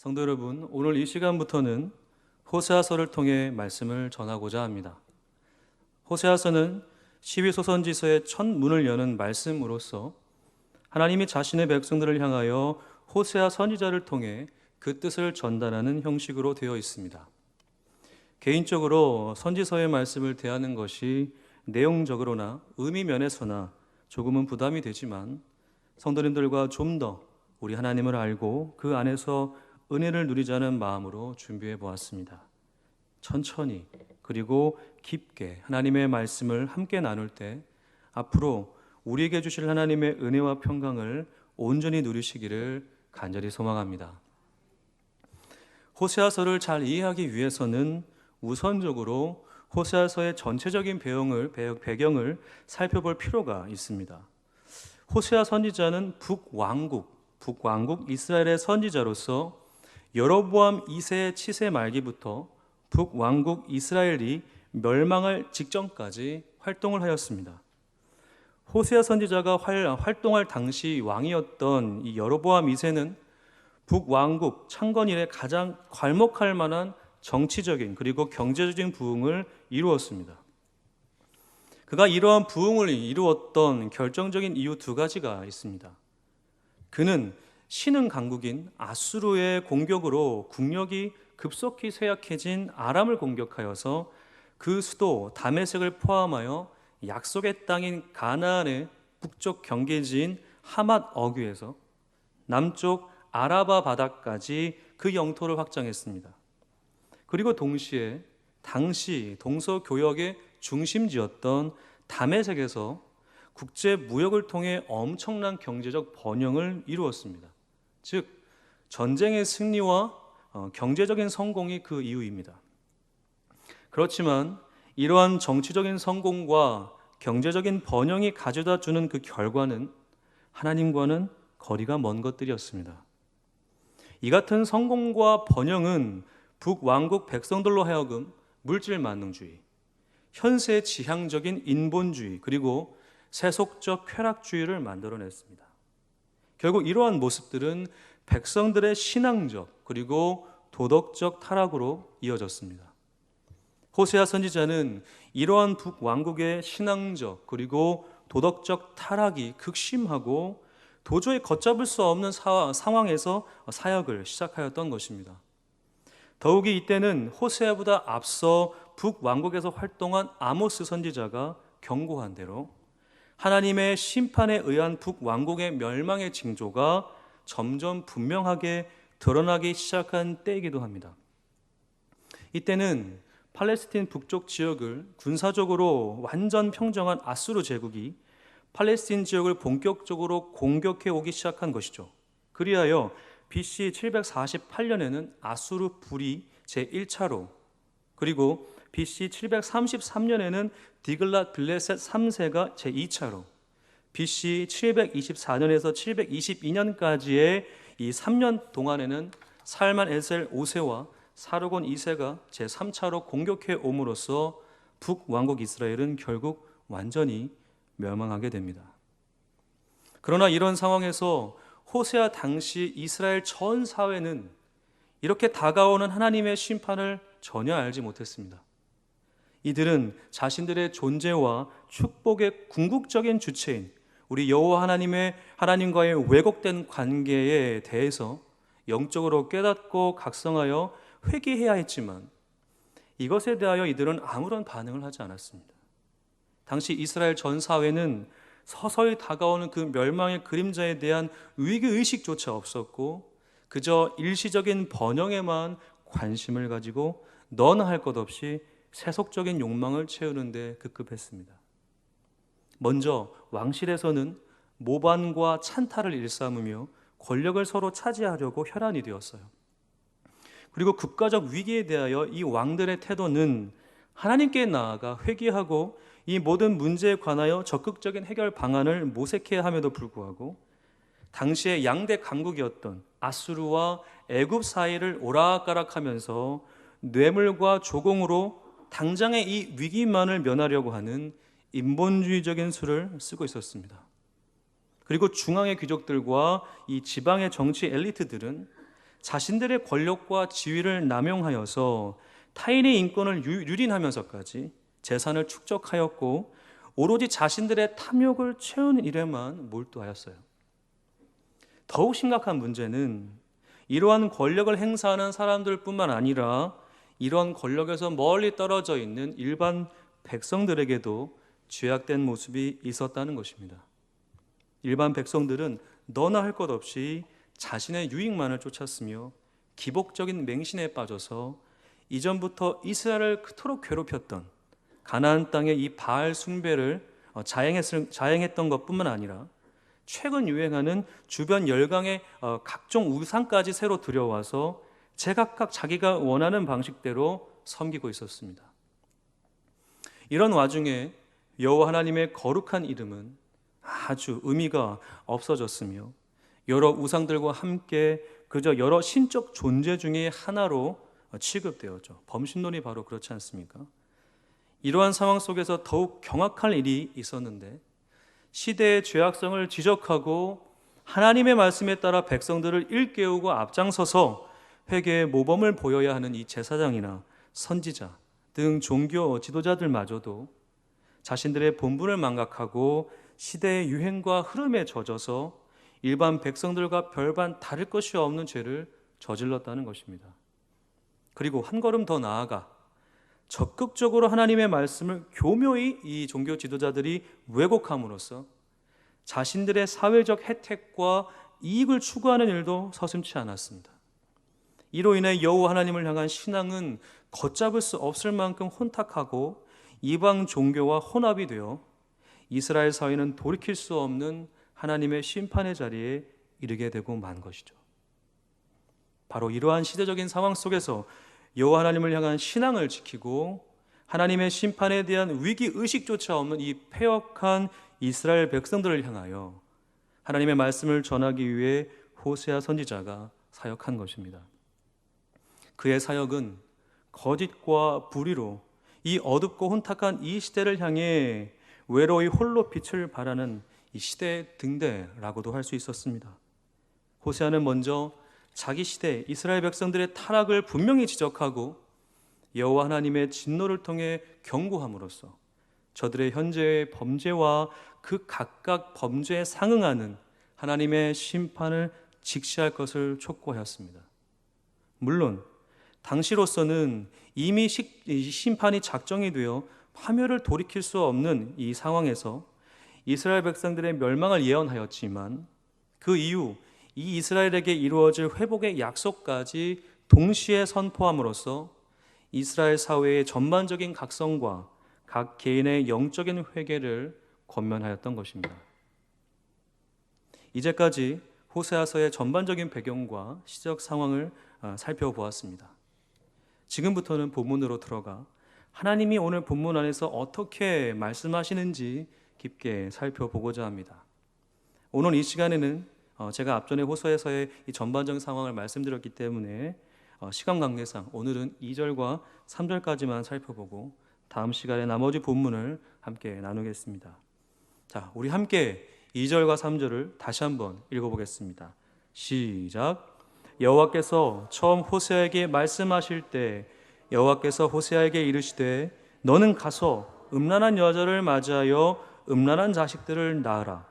성도 여러분, 오늘 이 시간부터는 호세아서를 통해 말씀을 전하고자 합니다. 호세아서는 12소선지서의 첫 문을 여는 말씀으로서 하나님이 자신의 백성들을 향하여 호세아 선지자를 통해 그 뜻을 전달하는 형식으로 되어 있습니다. 개인적으로 선지서의 말씀을 대하는 것이 내용적으로나 의미 면에서나 조금은 부담이 되지만 성도님들과 좀 더 우리 하나님을 알고 그 안에서 은혜를 누리자는 마음으로 준비해 보았습니다. 천천히 그리고 깊게 하나님의 말씀을 함께 나눌 때 앞으로 우리에게 주실 하나님의 은혜와 평강을 온전히 누리시기를 간절히 소망합니다. 호세아서를 잘 이해하기 위해서는 우선적으로 호세아서의 전체적인 배경을 살펴볼 필요가 있습니다. 호세아 선지자는 북왕국 이스라엘의 선지자로서 여로보암 2세의 치세 말기부터 북왕국 이스라엘이 멸망할 직전까지 활동을 하였습니다. 호세아 선지자가 활동할 당시 왕이었던 이 여로보암 2세는 북왕국 창건 이래 가장 괄목할 만한 정치적인 그리고 경제적인 부흥을 이루었습니다. 그가 이러한 부흥을 이루었던 결정적인 이유 두 가지가 있습니다. 그는 신흥 강국인 아수르의 공격으로 국력이 급속히 쇠약해진 아람을 공격하여서 그 수도 다메섹을 포함하여 약속의 땅인 가나안의 북쪽 경계지인 하맛 어귀에서 남쪽 아라바 바다까지 그 영토를 확장했습니다. 그리고 동시에 당시 동서교역의 중심지였던 다메섹에서 국제 무역을 통해 엄청난 경제적 번영을 이루었습니다. 즉 전쟁의 승리와 경제적인 성공이 그 이유입니다. 그렇지만 이러한 정치적인 성공과 경제적인 번영이 가져다 주는 그 결과는 하나님과는 거리가 먼 것들이었습니다. 이 같은 성공과 번영은 북왕국 백성들로 하여금 물질 만능주의, 현세 지향적인 인본주의, 그리고 세속적 쾌락주의를 만들어냈습니다. 결국 이러한 모습들은 백성들의 신앙적 그리고 도덕적 타락으로 이어졌습니다. 호세아 선지자는 이러한 북왕국의 신앙적 그리고 도덕적 타락이 극심하고 도저히 걷잡을 수 없는 상황에서 사역을 시작하였던 것입니다. 더욱이 이때는 호세아보다 앞서 북왕국에서 활동한 아모스 선지자가 경고한 대로 하나님의 심판에 의한 북왕국의 멸망의 징조가 점점 분명하게 드러나기 시작한 때이기도 합니다. 이때는 팔레스틴 북쪽 지역을 군사적으로 완전 평정한 아수르 제국이 팔레스틴 지역을 본격적으로 공격해 오기 시작한 것이죠. 그리하여 BC 748년에는 아수르 불이 제1차로, 그리고 BC 733년에는 디글랏 빌레셋 3세가 제2차로, BC 724년에서 722년까지의 이 3년 동안에는 살만 에셀 5세와 사르곤 2세가 제3차로 공격해 옴으로써 북왕국 이스라엘은 결국 완전히 멸망하게 됩니다. 그러나 이런 상황에서 호세아 당시 이스라엘 전 사회는 이렇게 다가오는 하나님의 심판을 전혀 알지 못했습니다. 이들은 자신들의 존재와 축복의 궁극적인 주체인 우리 여호와 하나님과의 왜곡된 관계에 대해서 영적으로 깨닫고 각성하여 회개해야 했지만 이것에 대하여 이들은 아무런 반응을 하지 않았습니다. 당시 이스라엘 전 사회는 서서히 다가오는 그 멸망의 그림자에 대한 위기의식조차 없었고 그저 일시적인 번영에만 관심을 가지고 너나 할 것 없이 세속적인 욕망을 채우는 데 급급했습니다. 먼저 왕실에서는 모반과 찬탈을 일삼으며 권력을 서로 차지하려고 혈안이 되었어요. 그리고 국가적 위기에 대하여 이 왕들의 태도는 하나님께 나아가 회개하고 이 모든 문제에 관하여 적극적인 해결 방안을 모색해야 함에도 불구하고 당시의 양대 강국이었던 아수르와 애굽 사이를 오락가락하면서 뇌물과 조공으로 당장의 이 위기만을 면하려고 하는 인본주의적인 수를 쓰고 있었습니다. 그리고 중앙의 귀족들과 이 지방의 정치 엘리트들은 자신들의 권력과 지위를 남용하여서 타인의 인권을 유린하면서까지 재산을 축적하였고 오로지 자신들의 탐욕을 채우는 일에만 몰두하였어요. 더욱 심각한 문제는 이러한 권력을 행사하는 사람들뿐만 아니라 이러한 권력에서 멀리 떨어져 있는 일반 백성들에게도 죄악된 모습이 있었다는 것입니다. 일반 백성들은 너나 할 것 없이 자신의 유익만을 쫓았으며 기복적인 맹신에 빠져서 이전부터 이스라엘을 그토록 괴롭혔던 가나안 땅의 이 바알 숭배를 자행했던 것뿐만 아니라 최근 유행하는 주변 열강의 각종 우상까지 새로 들여와서 제각각 자기가 원하는 방식대로 섬기고 있었습니다. 이런 와중에 여호와 하나님의 거룩한 이름은 아주 의미가 없어졌으며 여러 우상들과 함께 그저 여러 신적 존재 중의 하나로 취급되었죠. 범신론이 바로 그렇지 않습니까? 이러한 상황 속에서 더욱 경악할 일이 있었는데 시대의 죄악성을 지적하고 하나님의 말씀에 따라 백성들을 일깨우고 앞장서서 회개의 모범을 보여야 하는 이 제사장이나 선지자 등 종교 지도자들마저도 자신들의 본분을 망각하고 시대의 유행과 흐름에 젖어서 일반 백성들과 별반 다를 것이 없는 죄를 저질렀다는 것입니다. 그리고 한 걸음 더 나아가 적극적으로 하나님의 말씀을 교묘히 이 종교 지도자들이 왜곡함으로써 자신들의 사회적 혜택과 이익을 추구하는 일도 서슴지 않았습니다. 이로 인해 여호와 하나님을 향한 신앙은 걷잡을 수 없을 만큼 혼탁하고 이방 종교와 혼합이 되어 이스라엘 사회는 돌이킬 수 없는 하나님의 심판의 자리에 이르게 되고 만 것이죠. 바로 이러한 시대적인 상황 속에서 여호와 하나님을 향한 신앙을 지키고 하나님의 심판에 대한 위기의식조차 없는 이 패역한 이스라엘 백성들을 향하여 하나님의 말씀을 전하기 위해 호세아 선지자가 사역한 것입니다. 그의 사역은 거짓과 불의로 이 어둡고 혼탁한 이 시대를 향해 외로이 홀로 빛을 발하는 이 시대의 등대라고도 할 수 있었습니다. 호세아는 먼저 자기 시대 이스라엘 백성들의 타락을 분명히 지적하고 여호와 하나님의 진노를 통해 경고함으로써 저들의 현재의 범죄와 그 각각 범죄에 상응하는 하나님의 심판을 직시할 것을 촉구하였습니다. 물론 당시로서는 이미 심판이 작정이 되어 파멸을 돌이킬 수 없는 이 상황에서 이스라엘 백성들의 멸망을 예언하였지만 그 이후 이 이스라엘에게 이루어질 회복의 약속까지 동시에 선포함으로써 이스라엘 사회의 전반적인 각성과 각 개인의 영적인 회개를 권면하였던 것입니다. 이제까지 호세아서의 전반적인 배경과 시적 상황을 살펴보았습니다. 지금부터는 본문으로 들어가 하나님이 오늘 본문 안에서 어떻게 말씀하시는지 깊게 살펴보고자 합니다. 오늘 이 시간에는 제가 앞전에 호세아서의 이 전반적인 상황을 말씀드렸기 때문에 시간 관계상 오늘은 2절과 3절까지만 살펴보고 다음 시간에 나머지 본문을 함께 나누겠습니다. 자, 우리 함께 2절과 3절을 다시 한번 읽어보겠습니다. 시작. 여호와께서 처음 호세아에게 말씀하실 때 여호와께서 호세아에게 이르시되 너는 가서 음란한 여자를 맞이하여 음란한 자식들을 낳으라.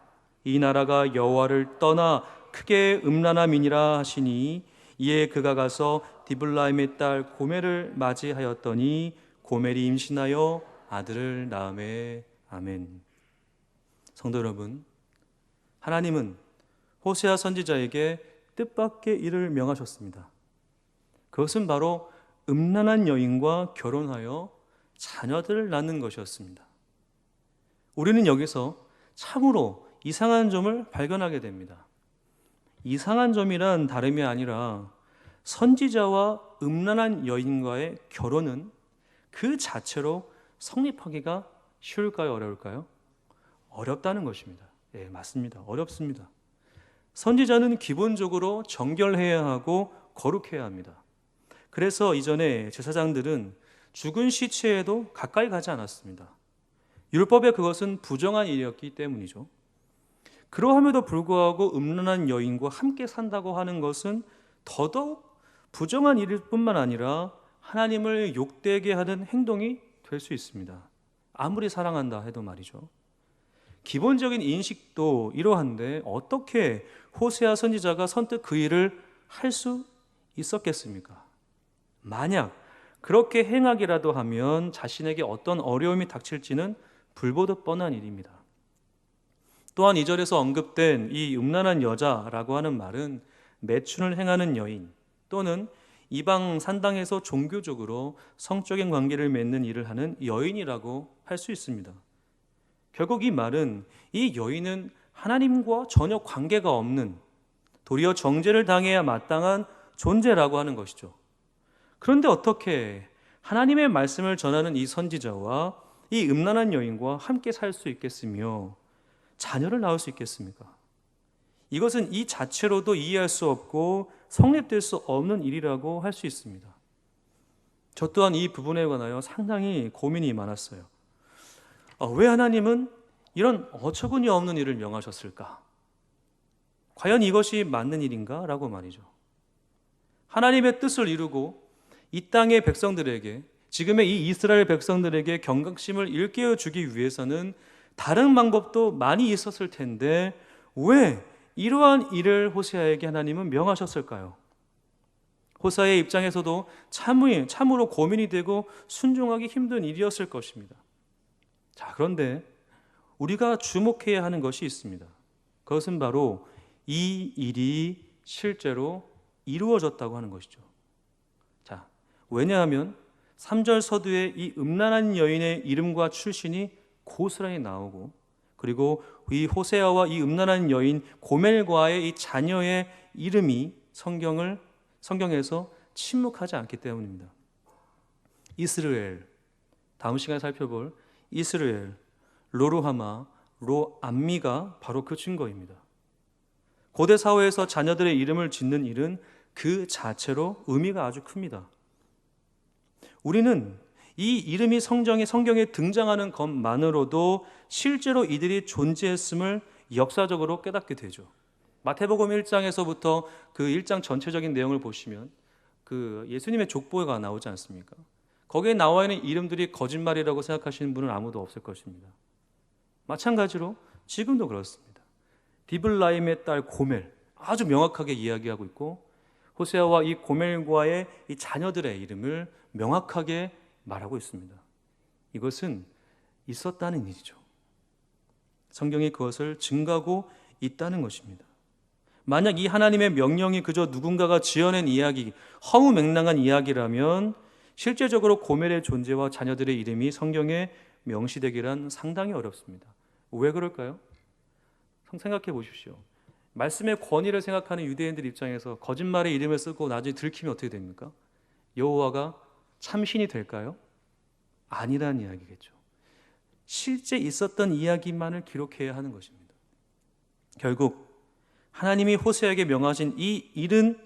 이 나라가 여호와를 떠나 크게 음란함이니라 하시니 이에 그가 가서 디블라임의 딸 고멜을 맞이하였더니 고멜이 임신하여 아들을 낳으매. 아멘. 성도 여러분, 하나님은 호세아 선지자에게 뜻밖의 일을 명하셨습니다. 그것은 바로 음란한 여인과 결혼하여 자녀들을 낳는 것이었습니다. 우리는 여기서 참으로 이상한 점을 발견하게 됩니다. 이상한 점이란 다름이 아니라 선지자와 음란한 여인과의 결혼은 그 자체로 성립하기가 쉬울까요? 어려울까요? 어렵다는 것입니다. 예, 맞습니다. 어렵습니다. 선지자는 기본적으로 정결해야 하고 거룩해야 합니다. 그래서 이전에 제사장들은 죽은 시체에도 가까이 가지 않았습니다. 율법에 그것은 부정한 일이었기 때문이죠. 그러함에도 불구하고 음란한 여인과 함께 산다고 하는 것은 더더욱 부정한 일일 뿐만 아니라 하나님을 욕되게 하는 행동이 될 수 있습니다. 아무리 사랑한다 해도 말이죠. 기본적인 인식도 이러한데 어떻게 호세아 선지자가 선뜻 그 일을 할 수 있었겠습니까? 만약 그렇게 행하기라도 하면 자신에게 어떤 어려움이 닥칠지는 불보듯 뻔한 일입니다. 또한 2절에서 언급된 이 음란한 여자라고 하는 말은 매춘을 행하는 여인 또는 이방 산당에서 종교적으로 성적인 관계를 맺는 일을 하는 여인이라고 할 수 있습니다. 결국 이 말은 이 여인은 하나님과 전혀 관계가 없는, 도리어 정죄를 당해야 마땅한 존재라고 하는 것이죠. 그런데 어떻게 하나님의 말씀을 전하는 이 선지자와 이 음란한 여인과 함께 살 수 있겠으며 자녀를 낳을 수 있겠습니까? 이것은 이 자체로도 이해할 수 없고 성립될 수 없는 일이라고 할 수 있습니다. 저 또한 이 부분에 관하여 상당히 고민이 많았어요. 왜 하나님은 이런 어처구니 없는 일을 명하셨을까? 과연 이것이 맞는 일인가? 라고 말이죠. 하나님의 뜻을 이루고 이 땅의 백성들에게, 지금의 이 이스라엘 백성들에게 경각심을 일깨워 주기 위해서는 다른 방법도 많이 있었을 텐데 왜 이러한 일을 호세아에게 하나님은 명하셨을까요? 호세아의 입장에서도 참으로 고민이 되고 순종하기 힘든 일이었을 것입니다. 자, 그런데 우리가 주목해야 하는 것이 있습니다. 그것은 바로 이 일이 실제로 이루어졌다고 하는 것이죠. 자, 왜냐하면 3절 서두에 이 음란한 여인의 이름과 출신이 고스란히 나오고, 그리고 이 호세아와 이 음란한 여인 고멜과의 이 자녀의 이름이 성경에서 침묵하지 않기 때문입니다. 이스라엘, 다음 시간에 살펴볼 이스라엘, 로루하마, 로암미가 바로 그 증거입니다. 고대 사회에서 자녀들의 이름을 짓는 일은 그 자체로 의미가 아주 큽니다. 우리는 이 이름이 성경에 등장하는 것만으로도 실제로 이들이 존재했음을 역사적으로 깨닫게 되죠. 마태복음 1장에서부터 그 1장 전체적인 내용을 보시면 그 예수님의 족보가 나오지 않습니까? 거기에 나와 있는 이름들이 거짓말이라고 생각하시는 분은 아무도 없을 것입니다. 마찬가지로 지금도 그렇습니다. 디블라임의 딸 고멜, 아주 명확하게 이야기하고 있고, 호세아와 이 고멜과의 이 자녀들의 이름을 명확하게 말하고 있습니다. 이것은 있었다는 일이죠. 성경이 그것을 증가하고 있다는 것입니다. 만약 이 하나님의 명령이 그저 누군가가 지어낸 이야기, 허무맹랑한 이야기라면 실제적으로 고멜의 존재와 자녀들의 이름이 성경에 명시되기란 상당히 어렵습니다. 왜 그럴까요? 생각해 보십시오. 말씀의 권위를 생각하는 유대인들 입장에서 거짓말의 이름을 쓰고 나중에 들키면 어떻게 됩니까? 여호와가 참신이 될까요? 아니라는 이야기겠죠. 실제 있었던 이야기만을 기록해야 하는 것입니다. 결국 하나님이 호세아에게 명하신 이 일은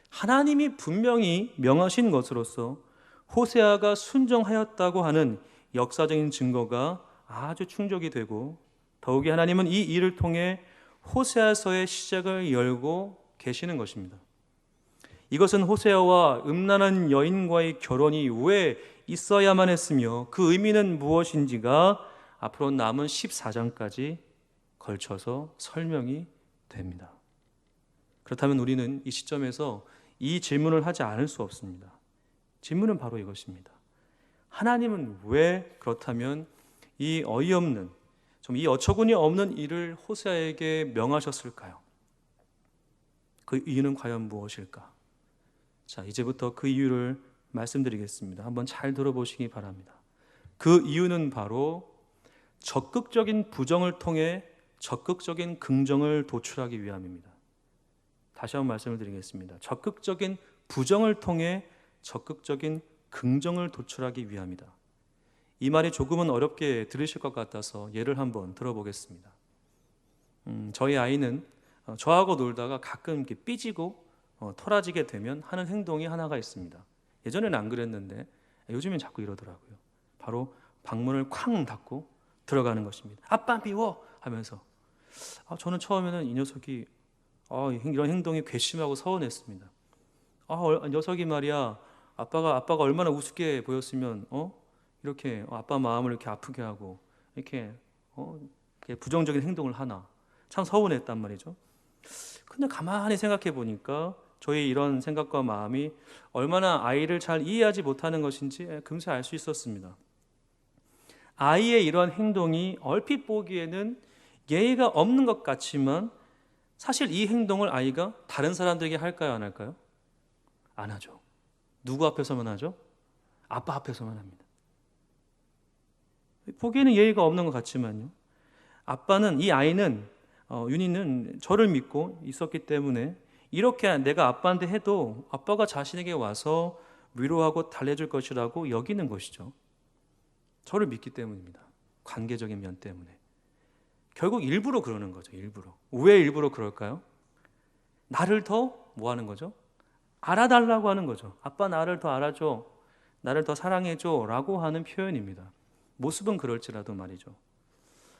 하나님이 분명히 명하신 것으로서 호세아가 순종하였다고 하는 역사적인 증거가 아주 충족이 되고, 더욱이 하나님은 이 일을 통해 호세아서의 시작을 열고 계시는 것입니다. 이것은 호세아와 음란한 여인과의 결혼이 왜 있어야만 했으며 그 의미는 무엇인지가 앞으로 남은 14장까지 걸쳐서 설명이 됩니다. 그렇다면 우리는 이 시점에서 이 질문을 하지 않을 수 없습니다. 질문은 바로 이것입니다. 하나님은 왜 그렇다면 이 어이없는, 이 어처구니 없는 일을 호세아에게 명하셨을까요? 그 이유는 과연 무엇일까? 자, 이제부터 그 이유를 말씀드리겠습니다. 한번 잘 들어보시기 바랍니다. 그 이유는 바로 적극적인 부정을 통해 적극적인 긍정을 도출하기 위함입니다. 다시 한번 말씀을 드리겠습니다. 적극적인 부정을 통해 적극적인 긍정을 도출하기 위함이다. 이 말이 조금은 어렵게 들으실 것 같아서 예를 한번 들어보겠습니다. 저희 아이는 저하고 놀다가 가끔 이렇게 삐지고 토라지게 되면 하는 행동이 하나가 있습니다. 예전에는 안 그랬는데 요즘엔 자꾸 이러더라고요. 바로 방문을 쾅 닫고 들어가는 것입니다. 아빠 미워! 하면서 저는 처음에는 이 녀석이 이런 행동이 괘씸하고 서운했습니다. 녀석이 말이야, 아빠가 얼마나 우습게 보였으면 이렇게 아빠 마음을 이렇게 아프게 하고 이렇게 이렇게 부정적인 행동을 하나. 참 서운했단 말이죠. 근데 가만히 생각해 보니까 저희 이런 생각과 마음이 얼마나 아이를 잘 이해하지 못하는 것인지 금세 알 수 있었습니다. 아이의 이런 행동이 얼핏 보기에는 예의가 없는 것 같지만 사실 이 행동을 아이가 다른 사람들에게 할까요, 안 할까요? 안 하죠. 누구 앞에서만 하죠? 아빠 앞에서만 합니다. 보기에는 예의가 없는 것 같지만요. 아빠는, 이 아이는, 윤희는 저를 믿고 있었기 때문에 이렇게 내가 아빠한테 해도 아빠가 자신에게 와서 위로하고 달래줄 것이라고 여기는 것이죠. 저를 믿기 때문입니다. 관계적인 면 때문에. 결국 일부러 그러는 거죠. 일부러. 왜 일부러 그럴까요? 나를 더 뭐 하는 거죠? 알아달라고 하는 거죠. 아빠 나를 더 알아줘. 나를 더 사랑해줘. 라고 하는 표현입니다. 모습은 그럴지라도 말이죠.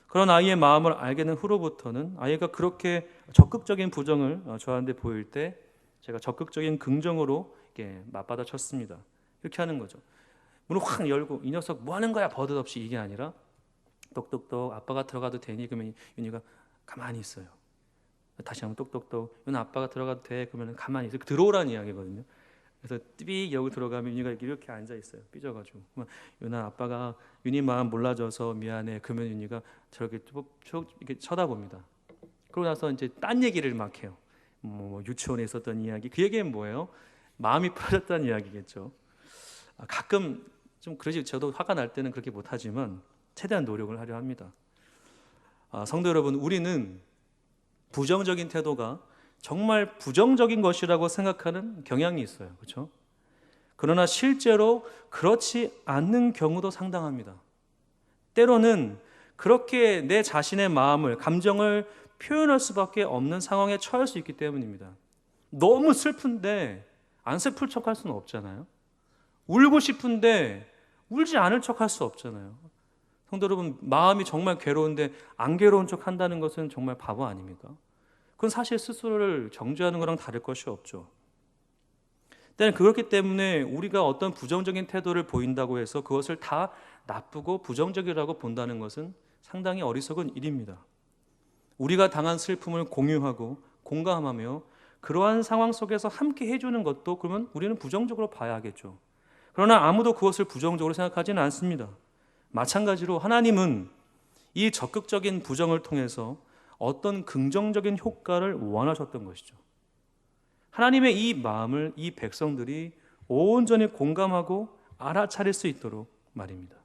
그런 아이의 마음을 알게 된 후로부터는 아이가 그렇게 적극적인 부정을 저한테 보일 때 제가 적극적인 긍정으로 이렇게 맞받아쳤습니다. 이렇게 하는 거죠. 문을 확 열고 이 녀석 뭐 하는 거야? 버릇없이, 이게 아니라 똑똑똑, 아빠가 들어가도 되니? 그러면 윤희가 가만히 있어요. 다시 한번 똑똑똑, 윤아 아빠가 들어가도 돼? 그러면 가만히 있어요. 들어오라는 이야기거든요. 그래서 삐 여기 들어가면 윤희가 이렇게 앉아 있어요. 삐져가지고. 그러면 윤아 아빠가 윤희 마음 몰라줘서 미안해. 그러면 윤희가 저렇게 쭉 이렇게 쳐다봅니다. 그러고 나서 이제 딴 얘기를 막 해요. 뭐 유치원에 있었던 이야기. 그 얘기는 뭐예요? 마음이 풀어졌다는 이야기겠죠. 가끔 좀 그러지, 저도 화가 날 때는 그렇게 못하지만 최대한 노력을 하려 합니다. 성도 여러분, 우리는 부정적인 태도가 정말 부정적인 것이라고 생각하는 경향이 있어요. 그렇죠? 그러나 실제로 그렇지 않는 경우도 상당합니다. 때로는 그렇게 내 자신의 마음을, 감정을 표현할 수밖에 없는 상황에 처할 수 있기 때문입니다. 너무 슬픈데 안 슬플 척할 수는 없잖아요. 울고 싶은데 울지 않을 척할 수 없잖아요. 성도 여러분, 마음이 정말 괴로운데 안 괴로운 척 한다는 것은 정말 바보 아닙니까? 그건 사실 스스로를 정죄하는 거랑 다를 것이 없죠. 때는 그렇기 때문에 우리가 어떤 부정적인 태도를 보인다고 해서 그것을 다 나쁘고 부정적이라고 본다는 것은 상당히 어리석은 일입니다. 우리가 당한 슬픔을 공유하고 공감하며 그러한 상황 속에서 함께 해주는 것도 그러면 우리는 부정적으로 봐야 하겠죠. 그러나 아무도 그것을 부정적으로 생각하지는 않습니다. 마찬가지로 하나님은 이 적극적인 부정을 통해서 어떤 긍정적인 효과를 원하셨던 것이죠. 하나님의 이 마음을 이 백성들이 온전히 공감하고 알아차릴 수 있도록 말입니다.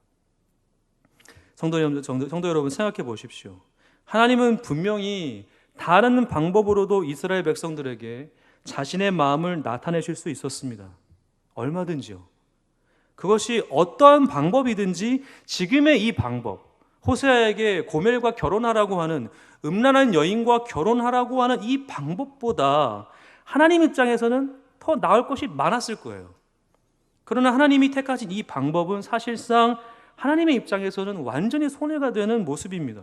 성도 여러분, 생각해 보십시오. 하나님은 분명히 다른 방법으로도 이스라엘 백성들에게 자신의 마음을 나타내실 수 있었습니다. 얼마든지요. 그것이 어떠한 방법이든지 지금의 이 방법, 호세아에게 고멜과 결혼하라고 하는, 음란한 여인과 결혼하라고 하는 이 방법보다 하나님 입장에서는 더 나을 것이 많았을 거예요. 그러나 하나님이 택하신 이 방법은 사실상 하나님의 입장에서는 완전히 손해가 되는 모습입니다.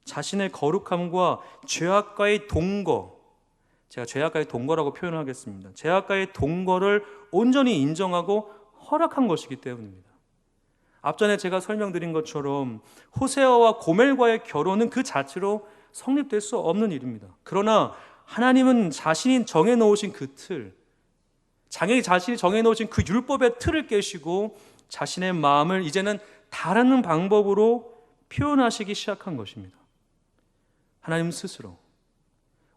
자신의 거룩함과 죄악과의 동거, 제가 죄악과의 동거라고 표현하겠습니다. 죄악과의 동거를 온전히 인정하고 허락한 것이기 때문입니다. 앞전에 제가 설명드린 것처럼 호세아와 고멜과의 결혼은 그 자체로 성립될 수 없는 일입니다. 그러나 하나님은 자신이 정해놓으신 그 틀, 자신이 정해놓으신 그 율법의 틀을 깨시고 자신의 마음을 이제는 다른 방법으로 표현하시기 시작한 것입니다. 하나님 스스로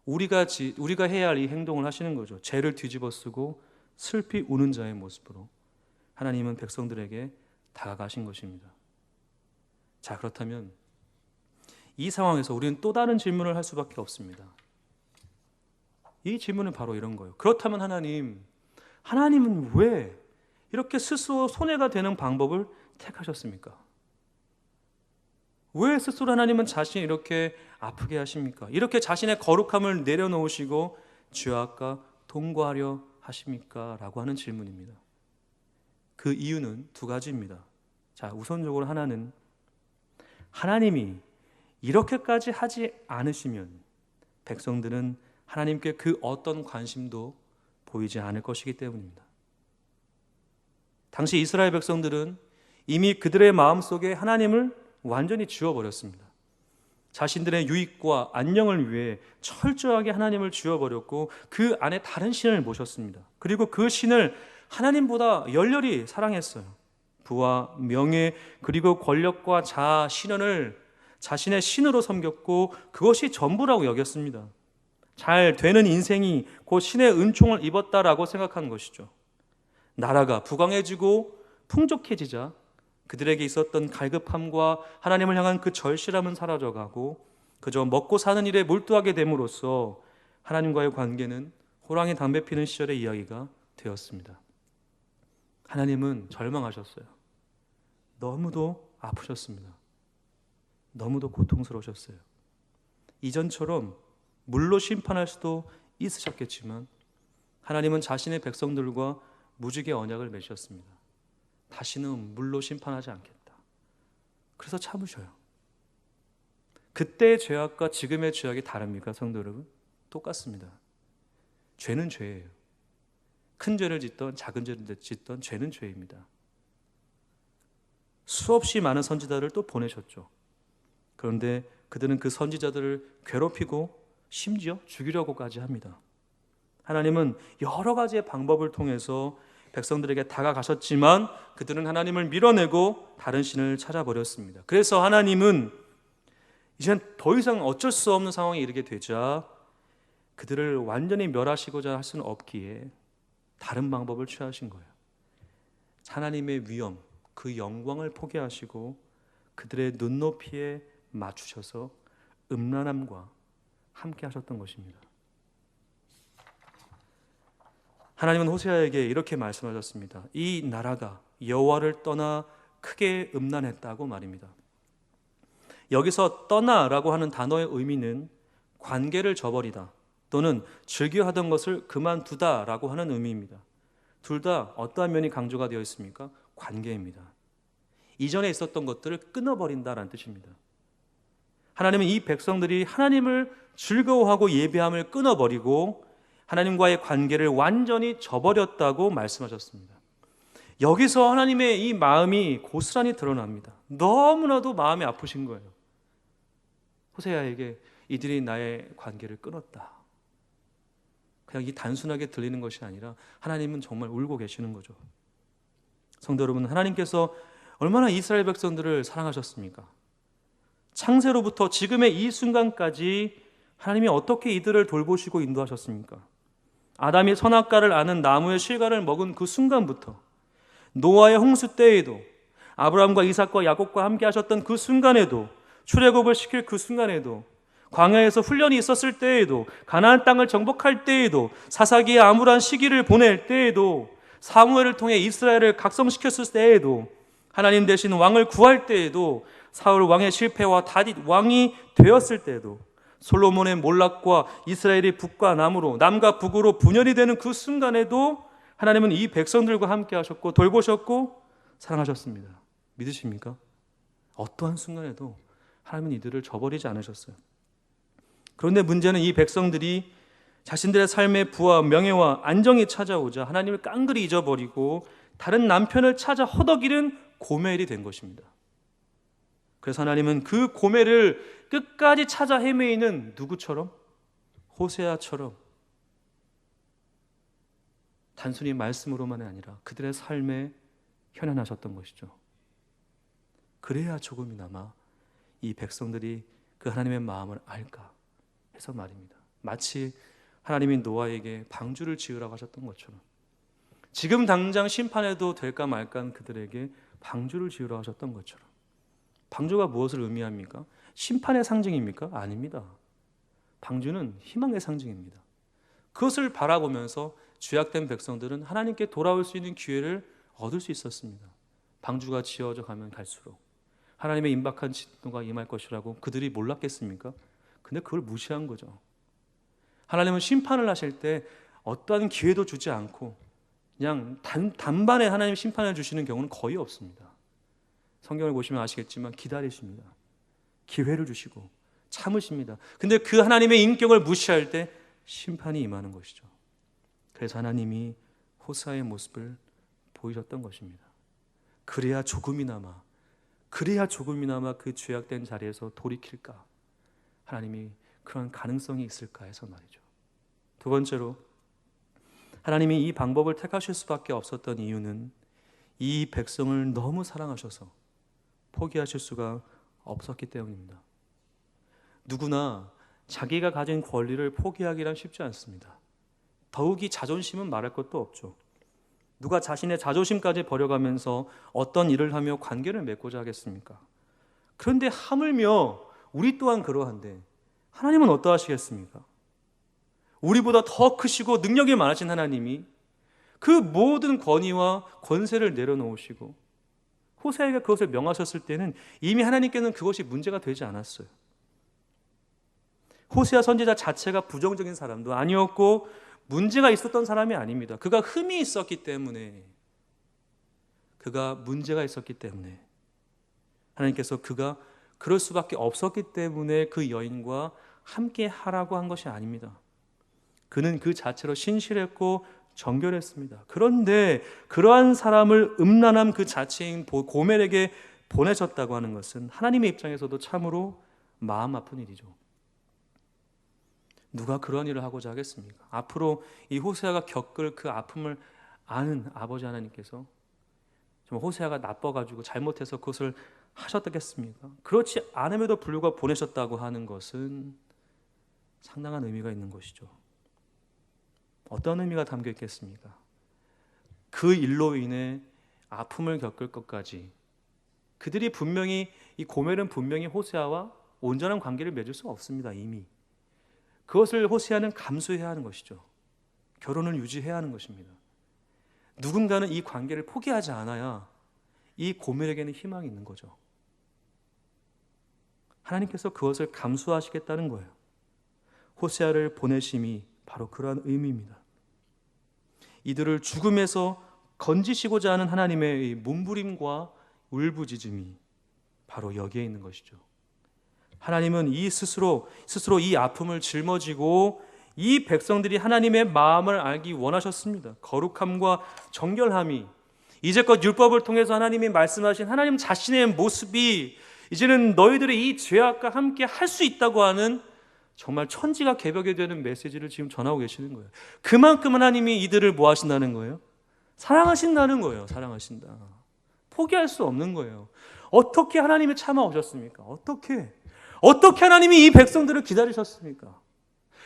우리가 해야 할 이 행동을 하시는 거죠. 죄를 뒤집어 쓰고 슬피 우는 자의 모습으로 하나님은 백성들에게 다가가신 것입니다. 자, 그렇다면 이 상황에서 우리는 또 다른 질문을 할 수밖에 없습니다. 이 질문은 바로 이런 거예요. 그렇다면 하나님은 왜 이렇게 스스로 손해가 되는 방법을 택하셨습니까? 왜 스스로 하나님은 자신이 이렇게 아프게 하십니까? 이렇게 자신의 거룩함을 내려놓으시고 죄악과 동거하려 하십니까? 라고 하는 질문입니다. 그 이유는 두 가지입니다. 자, 우선적으로 하나는 하나님이 이렇게까지 하지 않으시면 백성들은 하나님께 그 어떤 관심도 보이지 않을 것이기 때문입니다. 당시 이스라엘 백성들은 이미 그들의 마음속에 하나님을 완전히 지워버렸습니다. 자신들의 유익과 안녕을 위해 철저하게 하나님을 지워버렸고 그 안에 다른 신을 모셨습니다. 그리고 그 신을 하나님보다 열렬히 사랑했어요. 부와 명예 그리고 권력과 자아, 신원을 자신의 신으로 섬겼고 그것이 전부라고 여겼습니다. 잘 되는 인생이 곧 신의 은총을 입었다라고 생각한 것이죠. 나라가 부강해지고 풍족해지자 그들에게 있었던 갈급함과 하나님을 향한 그 절실함은 사라져가고 그저 먹고 사는 일에 몰두하게 됨으로써 하나님과의 관계는 호랑이 담배 피는 시절의 이야기가 되었습니다. 하나님은 절망하셨어요. 너무도 아프셨습니다. 너무도 고통스러우셨어요. 이전처럼 물로 심판할 수도 있으셨겠지만 하나님은 자신의 백성들과 무지개 언약을 맺으셨습니다. 다시는 물로 심판하지 않겠다. 그래서 참으셔요. 그때의 죄악과 지금의 죄악이 다릅니까, 성도 여러분? 똑같습니다. 죄는 죄예요. 큰 죄를 짓던 작은 죄를 짓던 죄는 죄입니다. 수없이 많은 선지자를 또 보내셨죠. 그런데 그들은 그 선지자들을 괴롭히고 심지어 죽이려고까지 합니다. 하나님은 여러 가지의 방법을 통해서 백성들에게 다가가셨지만 그들은 하나님을 밀어내고 다른 신을 찾아버렸습니다. 그래서 하나님은 이젠 더 이상 어쩔 수 없는 상황에 이르게 되자 그들을 완전히 멸하시고자 할 수는 없기에 다른 방법을 취하신 거예요. 하나님의 위엄, 그 영광을 포기하시고 그들의 눈높이에 맞추셔서 음란함과 함께 하셨던 것입니다. 하나님은 호세아에게 이렇게 말씀하셨습니다. 이 나라가 여호와를 떠나 크게 음란했다고 말입니다. 여기서 떠나라고 하는 단어의 의미는 관계를 저버리다 또는 즐겨 하던 것을 그만두다라고 하는 의미입니다. 둘 다 어떠한 면이 강조가 되어 있습니까? 관계입니다. 이전에 있었던 것들을 끊어버린다라는 뜻입니다. 하나님은 이 백성들이 하나님을 즐거워하고 예배함을 끊어버리고 하나님과의 관계를 완전히 저버렸다고 말씀하셨습니다. 여기서 하나님의 이 마음이 고스란히 드러납니다. 너무나도 마음이 아프신 거예요. 호세아에게 이들이 나의 관계를 끊었다. 그냥 이 단순하게 들리는 것이 아니라 하나님은 정말 울고 계시는 거죠. 성도 여러분, 하나님께서 얼마나 이스라엘 백성들을 사랑하셨습니까? 창세로부터 지금의 이 순간까지 하나님이 어떻게 이들을 돌보시고 인도하셨습니까? 아담이 선악과를 아는 나무의 실과를 먹은 그 순간부터 노아의 홍수 때에도 아브라함과 이삭과 야곱과 함께 하셨던 그 순간에도 출애굽을 시킬 그 순간에도 광야에서 훈련이 있었을 때에도 가나안 땅을 정복할 때에도 사사기의 암울한 시기를 보낼 때에도 사무엘을 통해 이스라엘을 각성시켰을 때에도 하나님 대신 왕을 구할 때에도 사울 왕의 실패와 다윗 왕이 되었을 때에도 솔로몬의 몰락과 이스라엘이 북과 남으로 남과 북으로 분열이 되는 그 순간에도 하나님은 이 백성들과 함께 하셨고 돌보셨고 사랑하셨습니다. 믿으십니까? 어떠한 순간에도 하나님은 이들을 저버리지 않으셨어요. 그런데 문제는 이 백성들이 자신들의 삶의 부와 명예와 안정이 찾아오자 하나님을 깡그리 잊어버리고 다른 남편을 찾아 허덕이는 고멜이 된 것입니다. 그래서 하나님은 그 고멜을 끝까지 찾아 헤매이는 누구처럼? 호세아처럼 단순히 말씀으로만이 아니라 그들의 삶에 현현하셨던 것이죠. 그래야 조금이나마 이 백성들이 그 하나님의 마음을 알까 해서 말입니다. 마치 하나님이 노아에게 방주를 지으라고 하셨던 것처럼 지금 당장 심판해도 될까 말까 그들에게 방주를 지으라고 하셨던 것처럼 방주가 무엇을 의미합니까? 심판의 상징입니까? 아닙니다. 방주는 희망의 상징입니다. 그것을 바라보면서 죄악된 백성들은 하나님께 돌아올 수 있는 기회를 얻을 수 있었습니다. 방주가 지어져 가면 갈수록 하나님의 임박한 진노가 임할 것이라고 그들이 몰랐겠습니까? 근데 그걸 무시한 거죠. 하나님은 심판을 하실 때 어떠한 기회도 주지 않고 그냥 단반에 하나님 심판을 주시는 경우는 거의 없습니다. 성경을 보시면 아시겠지만 기다리십니다. 기회를 주시고 참으십니다. 근데 그 하나님의 인격을 무시할 때 심판이 임하는 것이죠. 그래서 하나님이 호세아의 모습을 보이셨던 것입니다. 그래야 조금이나마 그 죄악된 자리에서 돌이킬까? 하나님이 그런 가능성이 있을까 해서 말이죠. 두 번째로 하나님이 이 방법을 택하실 수밖에 없었던 이유는 이 백성을 너무 사랑하셔서 포기하실 수가 없었기 때문입니다. 누구나 자기가 가진 권리를 포기하기란 쉽지 않습니다. 더욱이 자존심은 말할 것도 없죠. 누가 자신의 자존심까지 버려가면서 어떤 일을 하며 관계를 맺고자 하겠습니까? 그런데 하물며 우리 또한 그러한데 하나님은 어떠하시겠습니까? 우리보다 더 크시고 능력이 많으신 하나님이 그 모든 권위와 권세를 내려놓으시고 호세아에게 그것을 명하셨을 때는 이미 하나님께는 그것이 문제가 되지 않았어요. 호세아 선지자 자체가 부정적인 사람도 아니었고 문제가 있었던 사람이 아닙니다. 그가 흠이 있었기 때문에, 그가 문제가 있었기 때문에 하나님께서 그가 그럴 수밖에 없었기 때문에 그 여인과 함께 하라고 한 것이 아닙니다. 그는 그 자체로 신실했고 정결했습니다. 그런데 그러한 사람을 음란함 그 자체인 고멜에게 보내셨다고 하는 것은 하나님의 입장에서도 참으로 마음 아픈 일이죠. 누가 그런 일을 하고자 하겠습니까? 앞으로 이 호세아가 겪을 그 아픔을 아는 아버지 하나님께서 정말 호세아가 나빠가지고 잘못해서 그것을 하셨겠습니까? 그렇지 않음에도 불구하고 보내셨다고 하는 것은 상당한 의미가 있는 것이죠. 어떤 의미가 담겨 있겠습니까? 그 일로 인해 아픔을 겪을 것까지 그들이 분명히, 이 고멜은 분명히 호세아와 온전한 관계를 맺을 수 없습니다. 이미 그것을 호세아는 감수해야 하는 것이죠. 결혼을 유지해야 하는 것입니다. 누군가는 이 관계를 포기하지 않아야 이 고멜에게는 희망이 있는 거죠. 하나님께서 그것을 감수하시겠다는 거예요. 호세아를 보내심이 바로 그러한 의미입니다. 이들을 죽음에서 건지시고자 하는 하나님의 몸부림과 울부짖음이 바로 여기에 있는 것이죠. 하나님은 이 스스로 이 아픔을 짊어지고 이 백성들이 하나님의 마음을 알기 원하셨습니다. 거룩함과 정결함이 이제껏 율법을 통해서 하나님이 말씀하신 하나님 자신의 모습이 이제는 너희들의 이 죄악과 함께 할 수 있다고 하는 정말 천지가 개벽이 되는 메시지를 지금 전하고 계시는 거예요. 그만큼 하나님이 이들을 뭐 하신다는 거예요? 사랑하신다는 거예요. 사랑하신다. 포기할 수 없는 거예요. 어떻게 하나님이 참아오셨습니까? 어떻게 하나님이 이 백성들을 기다리셨습니까?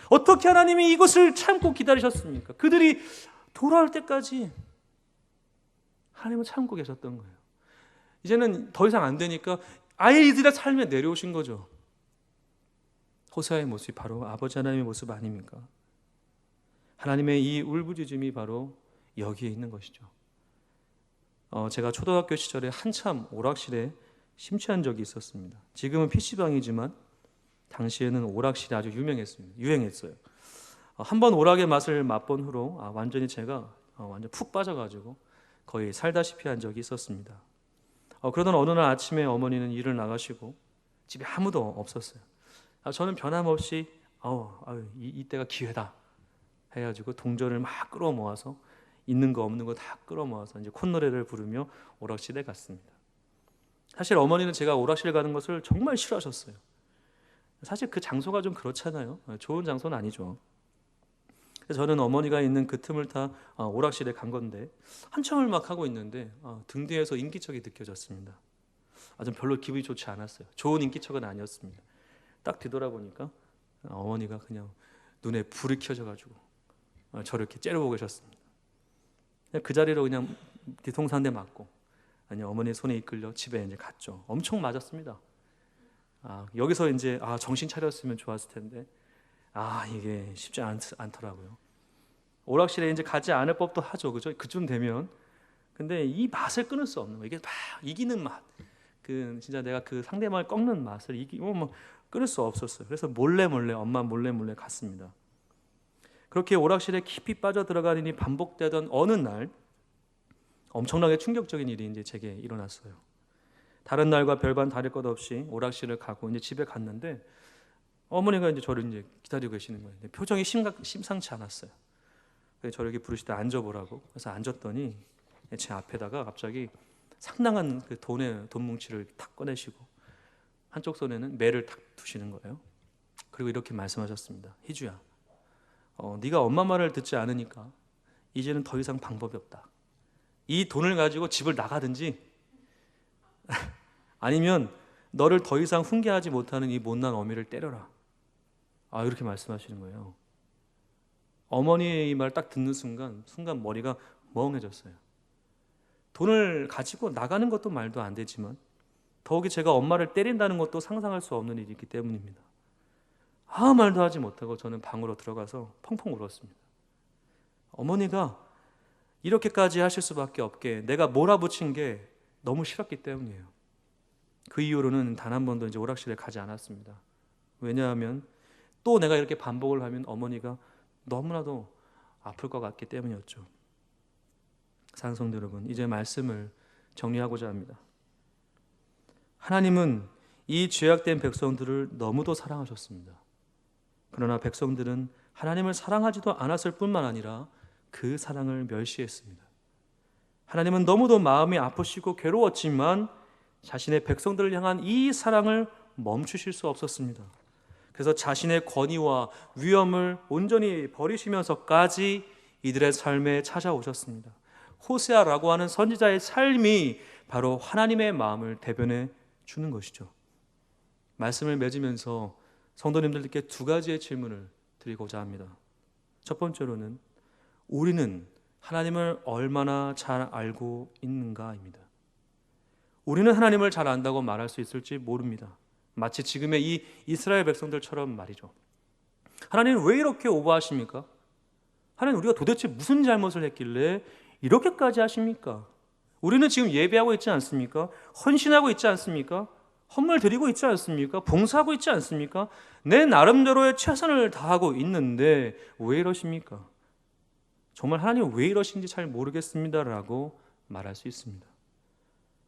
어떻게 하나님이 이것을 참고 기다리셨습니까? 그들이 돌아올 때까지 하나님은 참고 계셨던 거예요. 이제는 더 이상 안 되니까 아예 이들의 삶에 내려오신 거죠. 호세아의 모습이 바로 아버지 하나님의 모습 아닙니까? 하나님의 이 울부짖음이 바로 여기에 있는 것이죠. 제가 초등학교 시절에 한참 오락실에 심취한 적이 있었습니다. 지금은 PC방이지만 당시에는 오락실이 아주 유행했어요. 한번 오락의 맛을 맛본 후로 완전히 제가 완전 푹 빠져가지고 거의 살다시피 한 적이 있었습니다. 그러던 어느 날 아침에 어머니는 일을 나가시고 집에 아무도 없었어요. 저는 변함없이 이때가 기회다 해가지고 동전을 막 끌어 모아서 있는 거 없는 거 다 끌어 모아서 이제 콧노래를 부르며 오락실에 갔습니다. 사실 어머니는 제가 오락실 가는 것을 정말 싫어하셨어요. 사실 그 장소가 좀 그렇잖아요. 좋은 장소는 아니죠. 그래서 저는 어머니가 있는 그 틈을 타 오락실에 간 건데 한참을 막 하고 있는데 등 뒤에서 인기척이 느껴졌습니다. 좀 별로 기분이 좋지 않았어요. 좋은 인기척은 아니었습니다. 딱 뒤돌아보니까 어머니가 그냥 눈에 불이 켜져가지고 저를 이렇게 째려보고 계셨습니다. 그 자리로 그냥 뒤통수 한 대 맞고 어머니 손에 이끌려 집에 이제 갔죠. 엄청 맞았습니다. 여기서 이제 정신 차렸으면 좋았을 텐데 이게 쉽지 않더라고요. 오락실에 이제 가지 않을 법도 하죠, 그죠? 그쯤 되면. 근데 이 맛을 끊을 수 없는 거예요. 이게 막 이기는 맛, 진짜 내가 그 상대방을 꺾는 맛을 끊을 수 없었어요. 그래서 엄마 몰래 갔습니다. 그렇게 오락실에 깊이 빠져 들어가니 반복되던 어느 날 엄청나게 충격적인 일이 이제 제게 일어났어요. 다른 날과 별반 다를 것 없이 오락실을 가고 이제 집에 갔는데 어머니가 이제 저를 이제 기다리고 계시는 거예요. 표정이 심상치 않았어요. 저를 이렇게 부르실 때 앉아보라고. 그래서 앉았더니 제 앞에다가 갑자기 상당한 그 돈 뭉치를 탁 꺼내시고 한쪽 손에는 매를 탁 두시는 거예요. 그리고 이렇게 말씀하셨습니다. 희주야, 네가 엄마 말을 듣지 않으니까 이제는 더 이상 방법이 없다. 이 돈을 가지고 집을 나가든지 아니면 너를 더 이상 훈계하지 못하는 이 못난 어미를 때려라. 이렇게 말씀하시는 거예요. 어머니의 이 말 딱 듣는 순간 머리가 멍해졌어요. 돈을 가지고 나가는 것도 말도 안 되지만 더욱이 제가 엄마를 때린다는 것도 상상할 수 없는 일이기 때문입니다. 아무 말도 하지 못하고 저는 방으로 들어가서 펑펑 울었습니다. 어머니가 이렇게까지 하실 수밖에 없게 내가 몰아붙인 게 너무 싫었기 때문이에요. 그 이후로는 단 한 번도 이제 오락실에 가지 않았습니다. 왜냐하면 또 내가 이렇게 반복을 하면 어머니가 너무나도 아플 것 같기 때문이었죠. 사랑하는 성도 여러분, 이제 말씀을 정리하고자 합니다. 하나님은 이 죄악된 백성들을 너무도 사랑하셨습니다. 그러나 백성들은 하나님을 사랑하지도 않았을 뿐만 아니라 그 사랑을 멸시했습니다. 하나님은 너무도 마음이 아프시고 괴로웠지만 자신의 백성들을 향한 이 사랑을 멈추실 수 없었습니다. 그래서 자신의 권위와 위엄을 온전히 버리시면서까지 이들의 삶에 찾아오셨습니다. 호세아라고 하는 선지자의 삶이 바로 하나님의 마음을 대변해 주는 것이죠. 말씀을 맺으면서 성도님들께 두 가지의 질문을 드리고자 합니다. 첫 번째로는 우리는 하나님을 얼마나 잘 알고 있는가입니다. 우리는 하나님을 잘 안다고 말할 수 있을지 모릅니다. 마치 지금의 이 이스라엘 백성들처럼 말이죠. 하나님은 왜 이렇게 오버하십니까? 하나님, 우리가 도대체 무슨 잘못을 했길래 이렇게까지 하십니까? 우리는 지금 예배하고 있지 않습니까? 헌신하고 있지 않습니까? 헌물 드리고 있지 않습니까? 봉사하고 있지 않습니까? 내 나름대로의 최선을 다하고 있는데 왜 이러십니까? 정말 하나님 왜 이러신지 잘 모르겠습니다라고 말할 수 있습니다.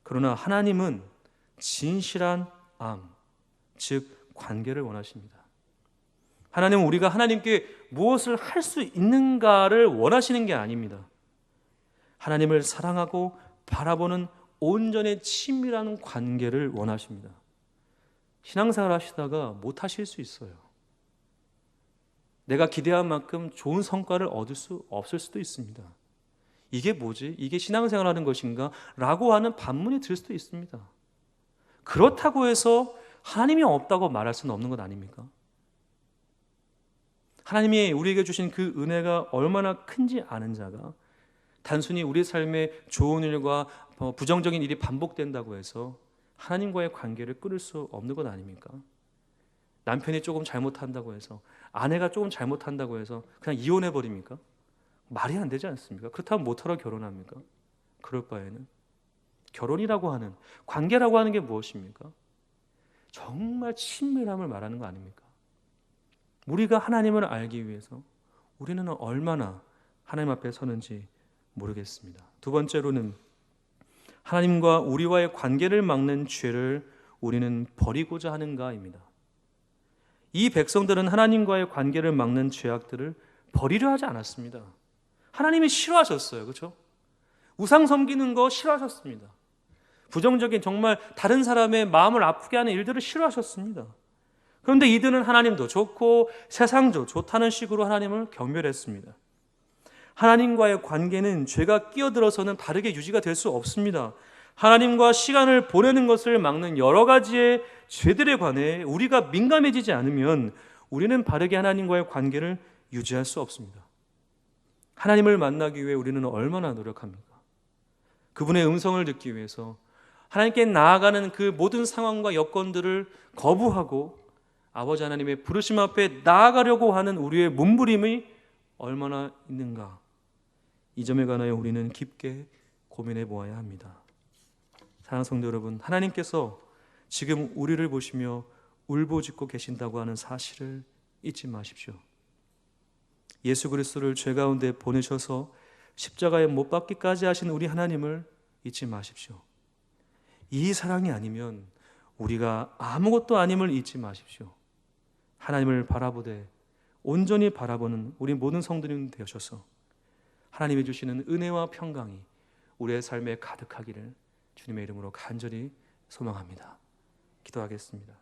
그러나 하나님은 진실한 암, 즉 관계를 원하십니다. 하나님은 우리가 하나님께 무엇을 할 수 있는가를 원하시는 게 아닙니다. 하나님을 사랑하고 바라보는 온전히 친밀한 관계를 원하십니다. 신앙생활 하시다가 못 하실 수 있어요. 내가 기대한 만큼 좋은 성과를 얻을 수 없을 수도 있습니다. 이게 뭐지? 이게 신앙생활 하는 것인가? 라고 하는 반문이 들 수도 있습니다. 그렇다고 해서 하나님이 없다고 말할 수는 없는 것 아닙니까? 하나님이 우리에게 주신 그 은혜가 얼마나 큰지 아는 자가 단순히 우리 삶에 좋은 일과 부정적인 일이 반복된다고 해서 하나님과의 관계를 끊을 수 없는 것 아닙니까? 남편이 조금 잘못한다고 해서, 아내가 조금 잘못한다고 해서 그냥 이혼해버립니까? 말이 안 되지 않습니까? 그렇다면 못하러 결혼합니까? 그럴 바에는 결혼이라고 하는, 관계라고 하는 게 무엇입니까? 정말 친밀함을 말하는 거 아닙니까? 우리가 하나님을 알기 위해서 우리는 얼마나 하나님 앞에 서는지 모르겠습니다. 두 번째로는 하나님과 우리와의 관계를 막는 죄를 우리는 버리고자 하는가입니다. 이 백성들은 하나님과의 관계를 막는 죄악들을 버리려 하지 않았습니다. 하나님이 싫어하셨어요. 그렇죠? 우상 섬기는 거 싫어하셨습니다. 부정적인, 정말 다른 사람의 마음을 아프게 하는 일들을 싫어하셨습니다. 그런데 이들은 하나님도 좋고 세상도 좋다는 식으로 하나님을 경멸했습니다. 하나님과의 관계는 죄가 끼어들어서는 바르게 유지가 될 수 없습니다. 하나님과 시간을 보내는 것을 막는 여러 가지의 죄들에 관해 우리가 민감해지지 않으면 우리는 바르게 하나님과의 관계를 유지할 수 없습니다. 하나님을 만나기 위해 우리는 얼마나 노력합니까? 그분의 음성을 듣기 위해서 하나님께 나아가는 그 모든 상황과 여건들을 거부하고 아버지 하나님의 부르심 앞에 나아가려고 하는 우리의 몸부림이 얼마나 있는가, 이 점에 관하여 우리는 깊게 고민해 보아야 합니다. 사랑하는 성도 여러분, 하나님께서 지금 우리를 보시며 울부짖고 계신다고 하는 사실을 잊지 마십시오. 예수 그리스도를 죄 가운데 보내셔서 십자가에 못 박기까지 하신 우리 하나님을 잊지 마십시오. 이 사랑이 아니면 우리가 아무것도 아님을 잊지 마십시오. 하나님을 바라보되 온전히 바라보는 우리 모든 성도님 되셔서 하나님이 주시는 은혜와 평강이 우리의 삶에 가득하기를 주님의 이름으로 간절히 소망합니다. 기도하겠습니다.